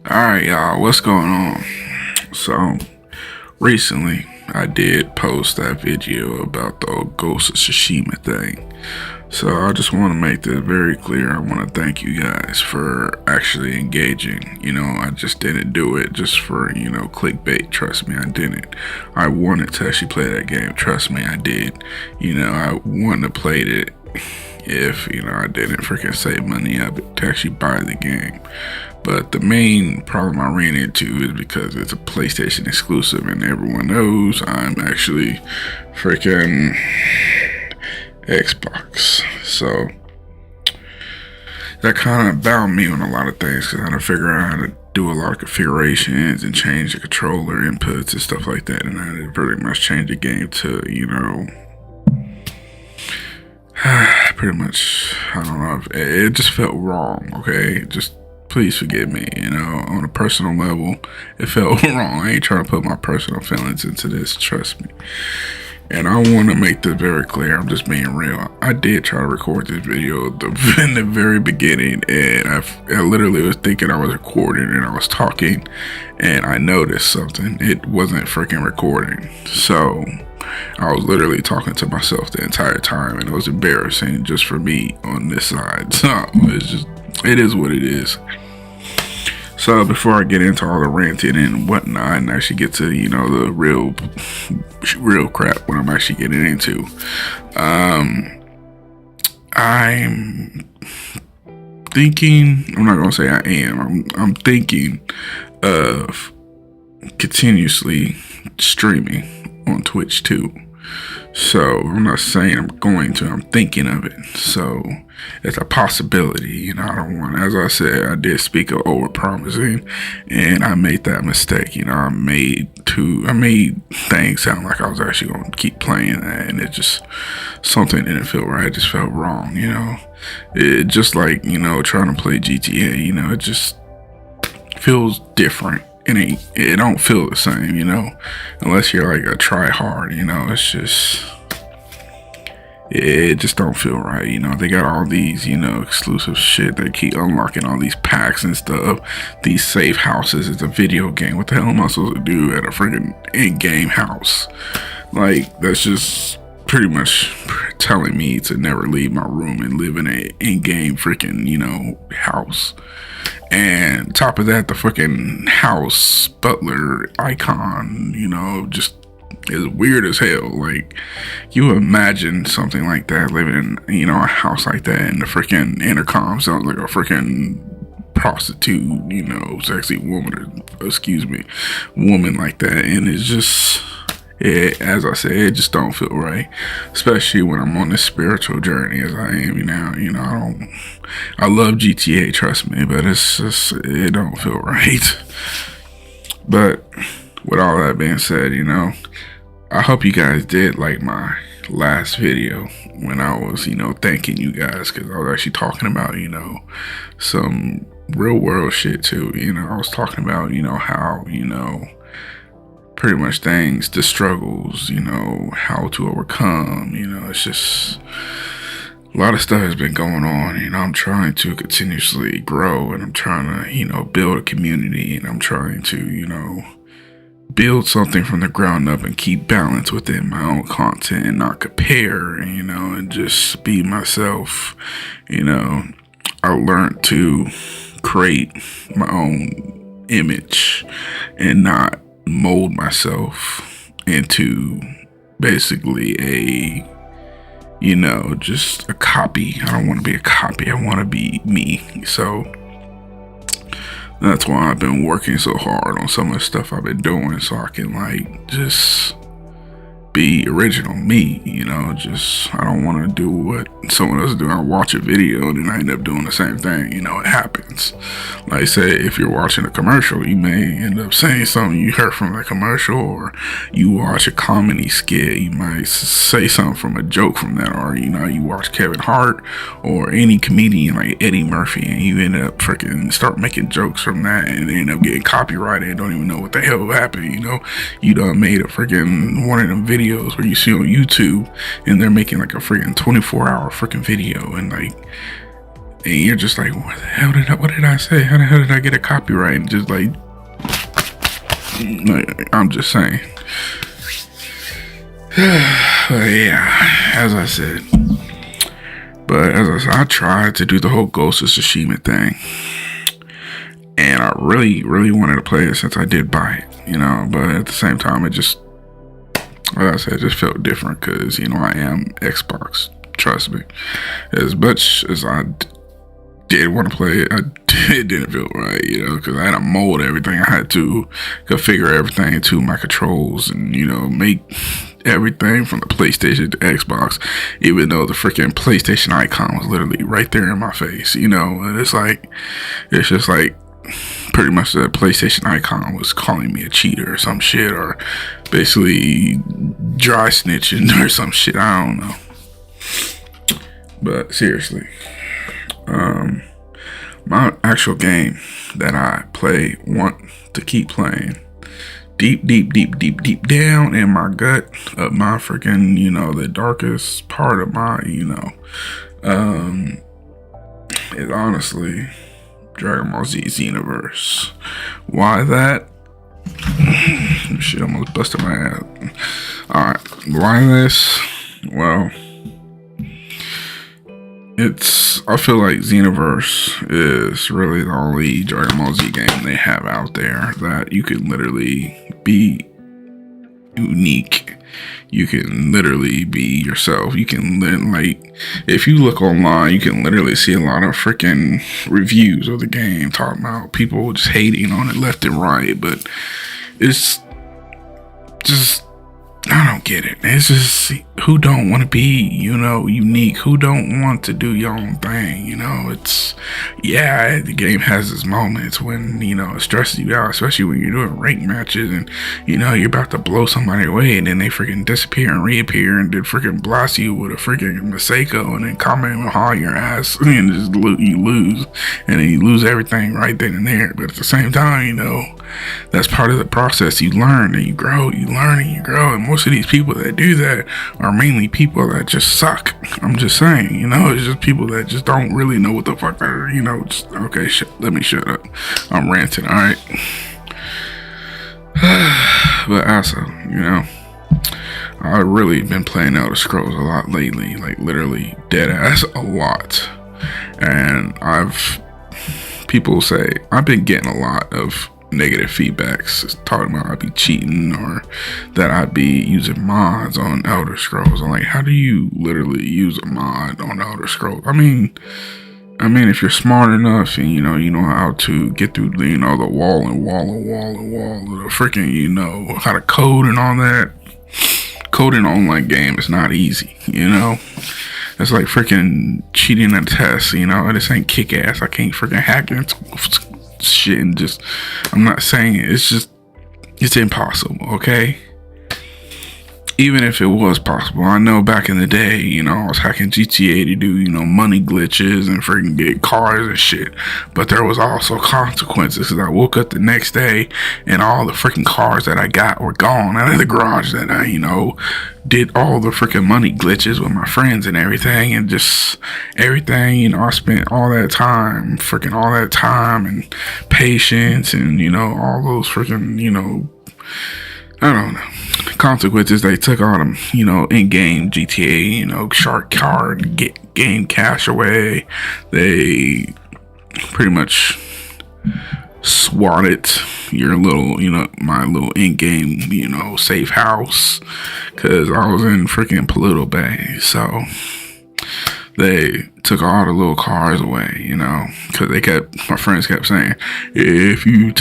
Alright, y'all, what's going on? So, recently, I did post that video about the Ghost of Tsushima thing. So, I just want to make this very clear. I want to thank you guys for actually engaging. I just didn't do it just for, clickbait. Trust me, I didn't. I wanted to actually play that game. Trust me, I did. I wouldn't have played it if I didn't freaking save money up to actually buy the game. But the main problem I ran into is because it's a PlayStation exclusive, and everyone knows I'm actually freaking Xbox. So that kind of bound me on a lot of things because I had to figure out how to do a lot of configurations and change the controller inputs and stuff like that. And I had to pretty much change the game to, pretty much, I don't know, it just felt wrong, okay? Just please forgive me, on a personal level, it felt wrong. I ain't trying to put my personal feelings into this, trust me. And I want to make this very clear, I'm just being real. I did try to record this video in the very beginning, and I literally was thinking I was recording and I was talking, and I noticed something. It wasn't freaking recording. So I was literally talking to myself the entire time, and it was embarrassing just for me on this side. So it is what it is. So before I get into all the ranting and whatnot and actually get to, the real crap, what I'm actually getting into, I'm thinking, I'm not going to say I am, I'm thinking of continuously streaming on Twitch too. So I'm not saying I'm going to, I'm thinking of it. So it's a possibility, I don't want, as I said, I did speak of over promising, and I made that mistake. I made things sound like I was actually going to keep playing that, and it just, something didn't feel right. It just felt wrong, it just like, trying to play GTA, it just feels different. It don't feel the same, unless you're like a try hard, it just don't feel right. They got all these, exclusive shit. They keep unlocking all these packs and stuff. These safe houses. It's a video game. What the hell am I supposed to do at a freaking in-game house? Like, that's just pretty much telling me to never leave my room and live in a in-game freaking, house. And top of that, the freaking house butler icon, just is weird as hell. Like, you imagine something like that living in, a house like that, and the freaking intercom sounds like a freaking prostitute, sexy woman, woman like that. And it's just, as I said, it just don't feel right, especially when I'm on this spiritual journey as I am now. I love GTA, trust me, but it's just, it don't feel right. But with all that being said, I hope you guys did like my last video when I was, thanking you guys, because I was actually talking about, some real world shit too. I was talking about, how, pretty much things, the struggles, how to overcome, it's just a lot of stuff has been going on. I'm trying to continuously grow, and I'm trying to, build a community, and I'm trying to, build something from the ground up and keep balance within my own content and not compare, and just be myself. I learned to create my own image and not mold myself into basically a, just a copy. I don't want to be a copy. I want to be me. So that's why I've been working so hard on some of the stuff I've been doing, so I can just be original me, just, I don't want to do what someone else is doing. I watch a video and then I end up doing the same thing. It happens. Like, say, if you're watching a commercial, you may end up saying something you heard from the commercial, or you watch a comedy skit, you might say something from a joke from that, or, you watch Kevin Hart or any comedian like Eddie Murphy, and you end up freaking start making jokes from that, and they end up getting copyrighted and don't even know what the hell happened. You done made a freaking one of them videos where you see on YouTube, and they're making like a freaking 24-hour freaking video, and like and you're just like, what did I say? How the hell did I get a copyright? And just like I'm just saying. But yeah, as I said. But as I said, I tried to do the whole Ghost of Tsushima thing. And I really, really wanted to play it since I did buy it, you know. But at the same time, it just, like I said, it just felt different because, you know, I am Xbox. Trust me. As much as I did want to play it, it didn't feel right, you know, because I had to mold everything. I had to configure everything to my controls and, you know, make everything from the PlayStation to Xbox, even though the freaking PlayStation icon was literally right there in my face, you know. And it's just like pretty much the PlayStation icon was calling me a cheater or some shit, or basically dry snitching or some shit. I don't know. But seriously, my actual game that I want to keep playing deep down in my gut of my freaking, you know, the darkest part of my, you know, is honestly Dragon Ball Z Xenoverse. Why that? Shit, almost busted my ass. Alright, why this? Well, I feel like Xenoverse is really the only Dragon Ball Z game they have out there that you can literally be unique. You can literally be yourself. You can like, if you look online, you can literally see a lot of freaking reviews of the game talking about people just hating on it left and right, but it's just, I don't get it. It's just, who don't want to be, you know, unique? Who don't want to do your own thing? You know, it's, yeah, the game has its moments when, you know, it stresses you out, especially when you're doing rank matches and, you know, you're about to blow somebody away and then they freaking disappear and reappear and then freaking blast you with a freaking Maseko and then comment on all your ass and just you lose. And then you lose everything right then and there. But at the same time, you know, that's part of the process. You learn and you grow, you learn and you grow. And most of these people that do that are mainly people that just suck. I'm just saying, you know, it's just people that just don't really know what the fuck they're, you know, just, okay, let me shut up. I'm ranting, alright? But also, you know, I've really been playing Elder Scrolls a lot lately, like literally dead ass a lot. And people say, I've been getting a lot of negative feedbacks talking about I'd be cheating or that I'd be using mods on Elder Scrolls. I'm like, how do you literally use a mod on Elder Scrolls? I mean, if you're smart enough and you know how to get through the, you know, the wall of the freaking, you know, how to code and all that. Coding an online game is not easy, you know. It's like freaking cheating a test, you know. This ain't kick ass. I can't freaking hack into shit and just, I'm not saying it, it's impossible, okay? Even if it was possible, I know back in the day, you know, I was hacking GTA to do, you know, money glitches and freaking get cars and shit, but there was also consequences because I woke up the next day and all the freaking cars that I got were gone out of the garage that I, you know, did all the freaking money glitches with my friends and everything, and just everything, you know, I spent all that time and patience and, you know, all those freaking, you know, I don't know, consequences. They took all them, you know, in-game GTA, you know, shark card, get game cash away. They pretty much swatted your little, you know, my little in-game, you know, safe house, because I was in freaking Paleto Bay. So they took all the little cars away, you know, because my friends kept saying, if you,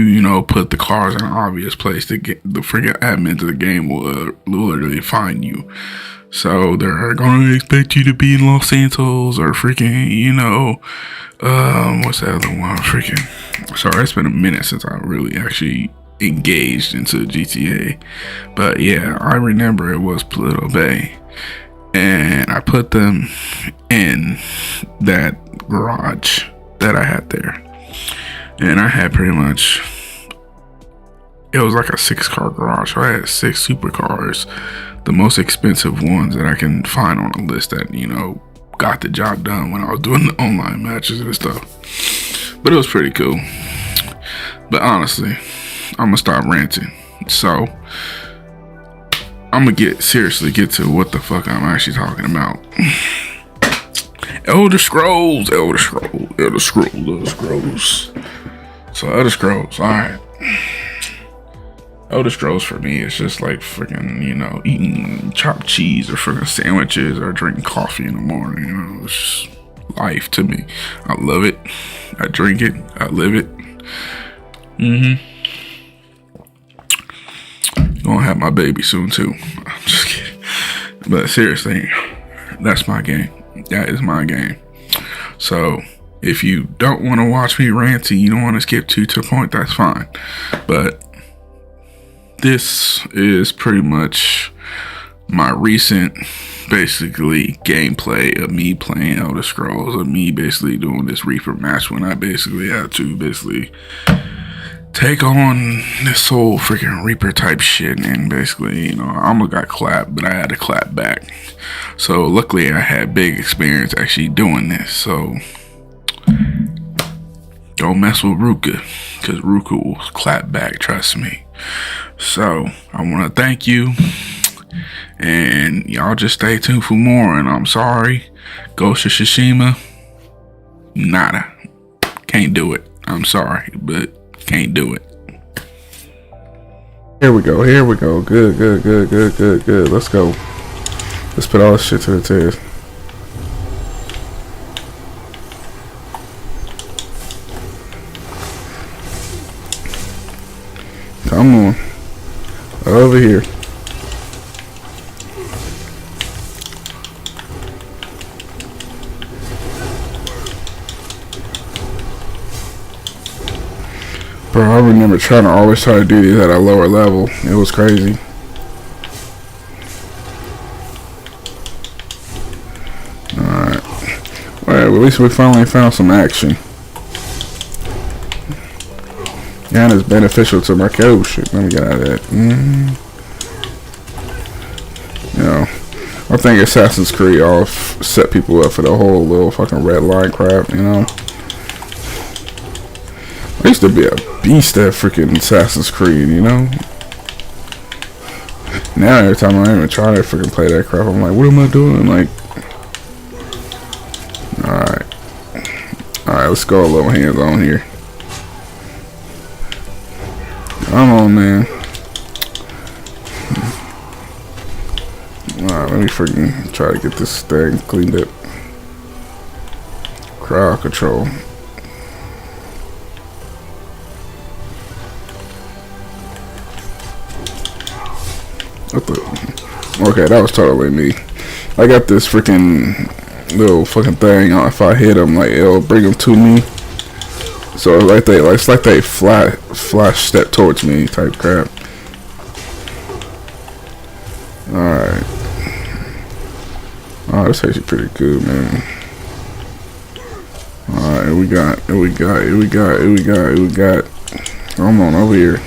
you know, put the cars in an obvious place, the freaking admins of the game will literally find you. So they're gonna expect you to be in Los Santos or freaking, you know, what's the other one? Freaking, sorry, it's been a minute since I really actually engaged into GTA. But yeah, I remember it was Paleto Bay. And I put them in that garage that I had there. And I had pretty much, it was like a 6-car garage. So I had 6 supercars, the most expensive ones that I can find on a list that, you know, got the job done when I was doing the online matches and stuff. But it was pretty cool. But honestly, I'm gonna stop ranting. So I'm gonna seriously get to what the fuck I'm actually talking about. Elder Scrolls. So Elder Scrolls, alright. Elder Scrolls for me is just like freaking, you know, eating chopped cheese or freaking sandwiches or drinking coffee in the morning, you know. It's just life to me. I love it. I drink it. I live it. Gonna have my baby soon too. I'm just kidding. But seriously, that's my game. That is my game. So if you don't want to watch me ranty, you don't want to skip to the point, that's fine. But this is pretty much my recent basically gameplay of me playing Elder Scrolls, of me basically doing this Reaper match when I basically had to basically take on this whole freaking Reaper type shit, and basically, you know, I almost got clapped, but I had to clap back. So luckily I had big experience actually doing this. So don't mess with Ruka, because Ruka will clap back, trust me. So I want to thank you, and y'all just stay tuned for more. And I'm sorry, Ghost of Tsushima, nada, can't do it. I'm sorry, but can't do it. Here we go. Good. Let's go. Let's put all this shit to the test. Come on. Over here. Bro, I remember always try to do these at a lower level. It was crazy. Alright. Well, at least we finally found some action. And it's beneficial to my code. Shit, let me get out of that. You know, I think Assassin's Creed all set people up for the whole little fucking red line crap, you know. I used to be a beast at freaking Assassin's Creed, you know. Now every time I even try to freaking play that crap, I'm like, what am I doing? Like, alright, let's go a little hands on here. Come on, man. Alright, let me freaking try to get this thing cleaned up. Crowd control. Okay, that was totally me. I got this freaking little fucking thing. If I hit them, like, it'll bring them to me. So it's like they flash step towards me type crap. Alright. Oh, that's actually pretty good, man. Alright, we got. Come on over here.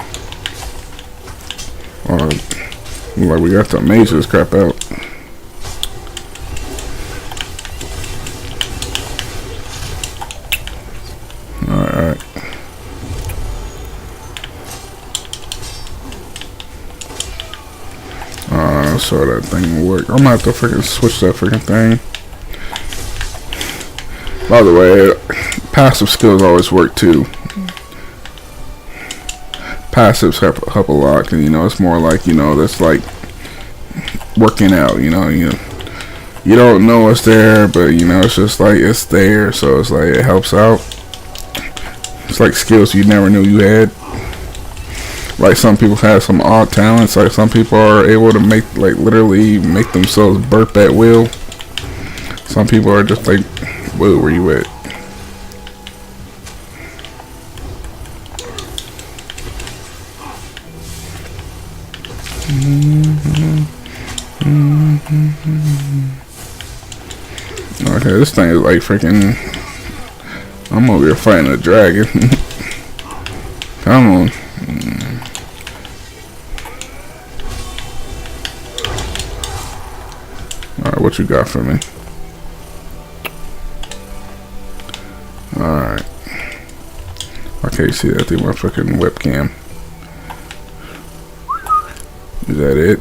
Like we got to maze this crap out. Alright. So that thing will work. I'm gonna have to freaking switch that freaking thing. By the way, passive skills always work too. Passives help a lot, and you know, it's more like, you know, that's like working out, you know, you don't know it's there, but you know, it's just like it's there, so it's like it helps out. It's like skills you never knew you had. Like some people have some odd talents, like some people are able to make, like, literally make themselves burp at will. Some people are just like, whoa, where you at? Okay, this thing is like freaking. I'm over here fighting a dragon. Come on. Alright, what you got for me? Alright. Okay, you see that through my fucking webcam. Is that it?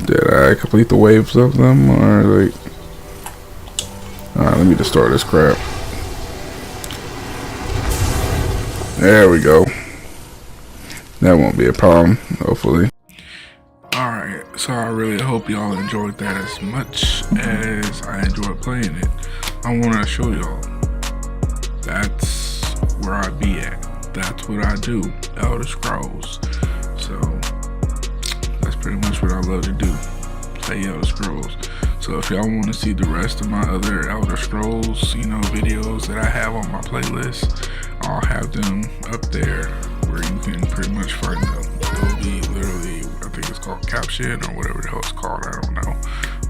Did I complete the waves of them, or like? Alright, let me just start this crap. There we go. That won't be a problem, hopefully. Alright, so I really hope y'all enjoyed that as much as I enjoyed playing it. I want to show y'all. That's where I be at. That's what I do. Elder Scrolls. So that's pretty much what I love to do. Play Elder Scrolls. So if y'all want to see the rest of my other Elder Scrolls, videos that I have on my playlist, I'll have them up there where you can pretty much find them. It'll be literally, I think it's called caption or whatever the hell it's called. I don't know,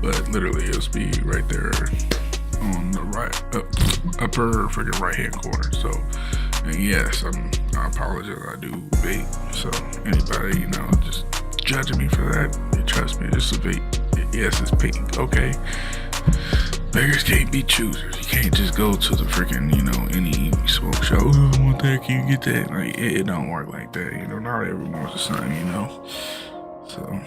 but literally it'll be right there on the upper freaking right hand corner. So, and yes, I apologize. I do vape. So anybody just judging me for that, you trust me, just a vape. Yes, it's pink. Okay. Beggars can't be choosers. You can't just go to the freaking, any smoke show. Oh, I want that. Can you get that? Like, it don't work like that. Not everyone's the same, So,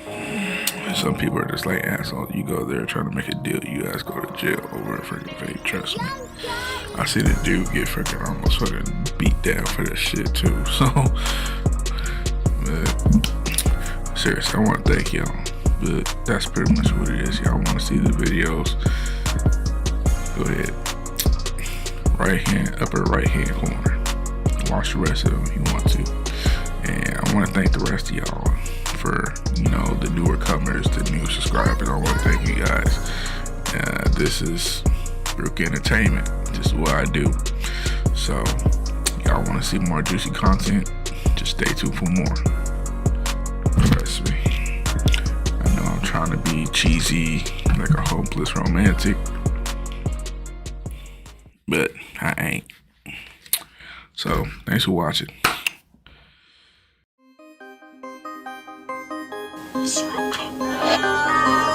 some people are just like assholes. You go there trying to make a deal. You guys go to jail over a freaking vape. Trust me. I seen a dude get freaking almost fucking beat down for this shit too. So, but seriously, I want to thank y'all. But that's pretty much what it is. Y'all want to see the videos? Go ahead. Upper right hand corner. Watch the rest of them if you want to. And I want to thank the rest of y'all for, the newer comers, the new subscribers. I want to thank you guys. This is Ruka Entertainment. This is what I do. So, y'all want to see more juicy content? Just stay tuned for more. Trust me. I know I'm trying to be cheesy, like a hopeless romantic, but I ain't. So, thanks for watching. It's Ruka.